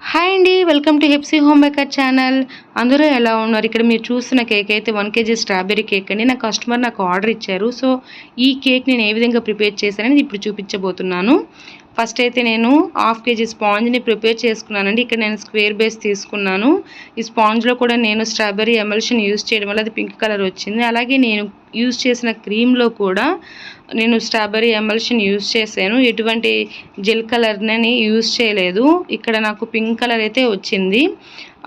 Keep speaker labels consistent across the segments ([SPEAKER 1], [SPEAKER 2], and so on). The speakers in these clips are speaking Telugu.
[SPEAKER 1] హాయ్ అండి, welcome to Hepsi home maker channel. అందరూ ఎలా ఉన్నారు? ఇక్కడ మీరు చూస్తున్న కేక్ అయితే 1 kg స్ట్రాబెర్రీ కేక్ అండి. నా కస్టమర్ నాకు ఆర్డర్ ఇచ్చారు. సో ఈ కేక్ నేను ఏ విధంగా ప్రిపేర్ చేశానని ఇప్పుడు చూపించబోతున్నాను. ఫస్ట్ అయితే నేను 1/2 kg స్పాంజ్ని ప్రిపేర్ చేసుకున్నానండి. ఇక్కడ నేను స్క్వేర్ బేస్ తీసుకున్నాను. ఈ స్పాంజ్లో కూడా నేను స్ట్రాబెర్రీ ఎమల్షన్ యూజ్ చేయడం వల్ల అది పింక్ కలర్ వచ్చింది. అలాగే నేను యూజ్ చేసిన క్రీమ్లో కూడా నేను స్ట్రాబెర్రీ ఎమల్షన్ యూజ్ చేశాను. ఎటువంటి జెల్ కలర్ని యూజ్ చేయలేదు. ఇక్కడ నాకు పింక్ కలర్ అయితే వచ్చింది.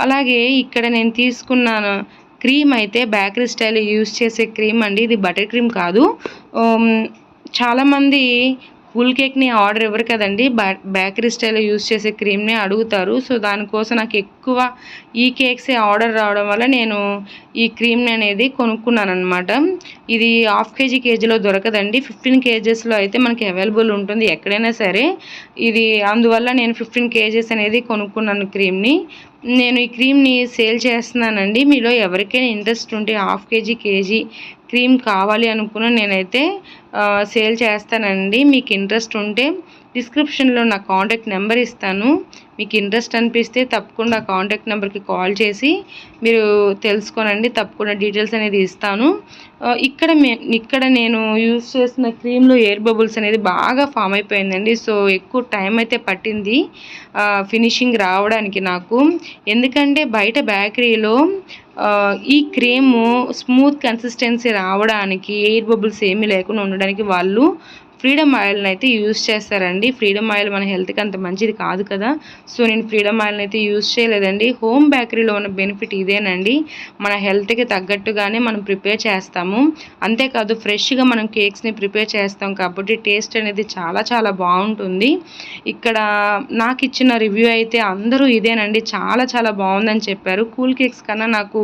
[SPEAKER 1] అలాగే ఇక్కడ నేను తీసుకున్నాను క్రీమ్ అయితే బేకరీ స్టైల్ యూజ్ చేసే క్రీమ్ అండి. ఇది బటర్ క్రీమ్ కాదు. చాలామంది ఫుల్ కేక్ని ఆర్డర్ ఇవ్వరు కదండి, బేకరీ స్టైల్లో యూజ్ చేసే క్రీమ్ని అడుగుతారు. సో దానికోసం నాకు ఎక్కువ ఈ కేక్సే ఆర్డర్ రావడం వల్ల నేను ఈ క్రీమ్ని అనేది కొనుక్కున్నాను అనమాట. ఇది 1/2 kg కేజీలో దొరకదండి, 15 kgsలో అయితే మనకి అవైలబుల్ ఉంటుంది ఎక్కడైనా సరే. ఇది అందువల్ల నేను 15 kgs అనేది కొనుక్కున్నాను క్రీమ్ని. నేను ఈ క్రీమ్ని సేల్ చేస్తున్నానండి. మీలో ఎవరికైనా ఇంట్రెస్ట్ ఉంటే 1/2 kg కేజీ క్రీమ్ కావాలి అనుకున్న నేనైతే సేల్ చేస్తానండి. మీకు ఇంట్రెస్ట్ ఉంటే డిస్క్రిప్షన్లో నా కాంటాక్ట్ నెంబర్ ఇస్తాను. మీకు ఇంట్రెస్ట్ అనిపిస్తే తప్పకుండా కాంటాక్ట్ నెంబర్కి కాల్ చేసి మీరు తెలుసుకోనండి. తప్పకుండా డీటెయిల్స్ అనేది ఇస్తాను. ఇక్కడ నేను యూజ్ చేసిన క్రీమ్లో ఎయిర్ బబుల్స్ అనేది బాగా ఫామ్ అయిపోయిందండి. సో ఎక్కువ టైం అయితే పట్టింది ఫినిషింగ్ రావడానికి నాకు. ఎందుకంటే బయట బేకరీలో ఈ క్రీము స్మూత్ కన్సిస్టెన్సీ రావడానికి, ఎయిర్ బబుల్స్ ఏమీ లేకుండా ఉండడానికి వాళ్ళు ఫ్రీడమ్ ఆయిల్ని అయితే యూజ్ చేస్తారండి. ఫ్రీడమ్ ఆయిల్ మన హెల్త్కి అంత మంచిది కాదు కదా. సో నేను ఫ్రీడమ్ ఆయిల్ని అయితే యూజ్ చేయలేదండి. హోమ్ బేకరీలో ఉన్న బెనిఫిట్ ఇదేనండి, మన హెల్త్కి తగ్గట్టుగానే మనం ప్రిపేర్ చేస్తాము. అంతేకాదు ఫ్రెష్గా మనం కేక్స్ని ప్రిపేర్ చేస్తాం కాబట్టి టేస్ట్ అనేది చాలా చాలా బాగుంటుంది. ఇక్కడ నాకు ఇచ్చిన రివ్యూ అయితే అందరూ ఇదేనండి, చాలా చాలా బాగుందని చెప్పారు. కూల్ కేక్స్ కన్నా నాకు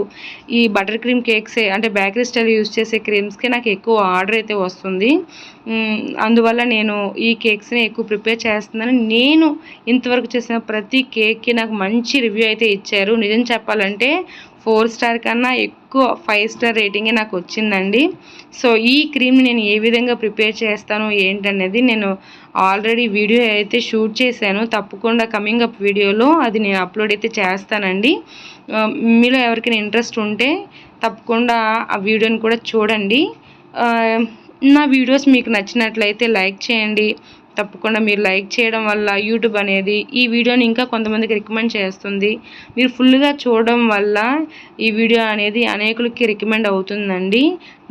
[SPEAKER 1] ఈ బటర్ క్రీమ్ కేక్సే, అంటే బేకరీ స్టైల్ యూజ్ చేసే క్రీమ్స్కి నాకు ఎక్కువ ఆర్డర్ అయితే వస్తుంది. అందువల్ల నేను ఈ కేక్స్ని ఎక్కువ ప్రిపేర్ చేస్తున్నాను. నేను ఇంతవరకు చేసిన ప్రతి కేక్కి నాకు మంచి రివ్యూ అయితే ఇచ్చారు. నిజం చెప్పాలంటే 4 స్టార్ కన్నా ఎక్కువ 5 స్టార్ రేటింగే నాకు వచ్చిందండి. సో ఈ క్రీమ్ని నేను ఏ విధంగా ప్రిపేర్ చేస్తాను ఏంటనేది నేను ఆల్రెడీ వీడియో అయితే షూట్ చేశాను. తప్పకుండా కమింగ్ అప్ వీడియోలో అది నేను అప్లోడ్ అయితే చేస్తానండి. మీలో ఎవరికైనా ఇంట్రెస్ట్ ఉంటే తప్పకుండా ఆ వీడియోని కూడా చూడండి. నా వీడియోస్ మీకు నచ్చినట్లయితే లైక్ చేయండి. తప్పకుండా మీరు లైక్ చేయడం వల్ల యూట్యూబ్ అనేది ఈ వీడియోని ఇంకా కొంతమందికి రికమెండ్ చేస్తుంది. మీరు ఫుల్గా చూడడం వల్ల ఈ వీడియో అనేది అనేకులకి రికమెండ్ అవుతుందండి.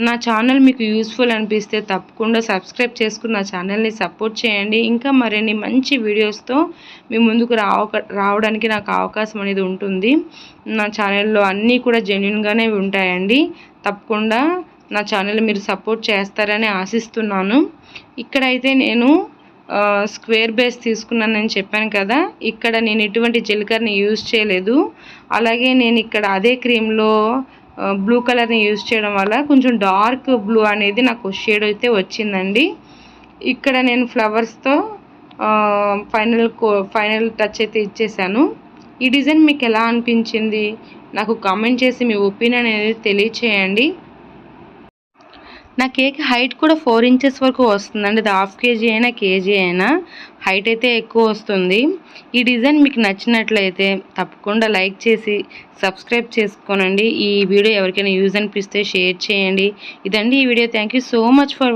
[SPEAKER 1] నా ఛానల్ మీకు యూస్ఫుల్ అనిపిస్తే తప్పకుండా సబ్స్క్రైబ్ చేసుకుని నా ఛానల్ని సపోర్ట్ చేయండి. ఇంకా మరిన్ని మంచి వీడియోస్తో మీ ముందుకు రావడానికి నాకు అవకాశం అనేది ఉంటుంది. నా ఛానల్లో అన్నీ కూడా జెన్యూన్గానే ఉంటాయండి. తప్పకుండా నా ఛానల్ మీరు సపోర్ట్ చేస్తారని ఆశిస్తున్నాను. ఇక్కడైతే నేను స్క్వేర్ బేస్ తీసుకున్నానని చెప్పాను కదా, ఇక్కడ నేను ఎటువంటి జీలకర్రని యూజ్ చేయలేదు. అలాగే నేను ఇక్కడ అదే క్రీమ్లో బ్లూ కలర్ని యూజ్ చేయడం వల్ల కొంచెం డార్క్ బ్లూ అనేది నాకు షేడ్ అయితే వచ్చిందండి. ఇక్కడ నేను ఫ్లవర్స్తో ఫైనల్ టచ్ అయితే ఇచ్చేసాను. ఈ డిజైన్ మీకు ఎలా అనిపించింది నాకు కామెంట్ చేసి మీ ఒపీనియన్ అనేది తెలియచేయండి. నా కేక్ హైట్ కూడా 4 inches వరకు వస్తుందండి. అది 1/2 kg అయినా కేజీ అయినా హైట్ అయితే ఎక్కువ వస్తుంది. ఈ డిజైన్ మీకు నచ్చినట్లయితే తప్పకుండా లైక్ చేసి సబ్స్క్రైబ్ చేసుకోనండి. ఈ వీడియో ఎవరికైనా యూజ్ అనిపిస్తే షేర్ చేయండి. ఇదండి ఈ video. Thank you so much for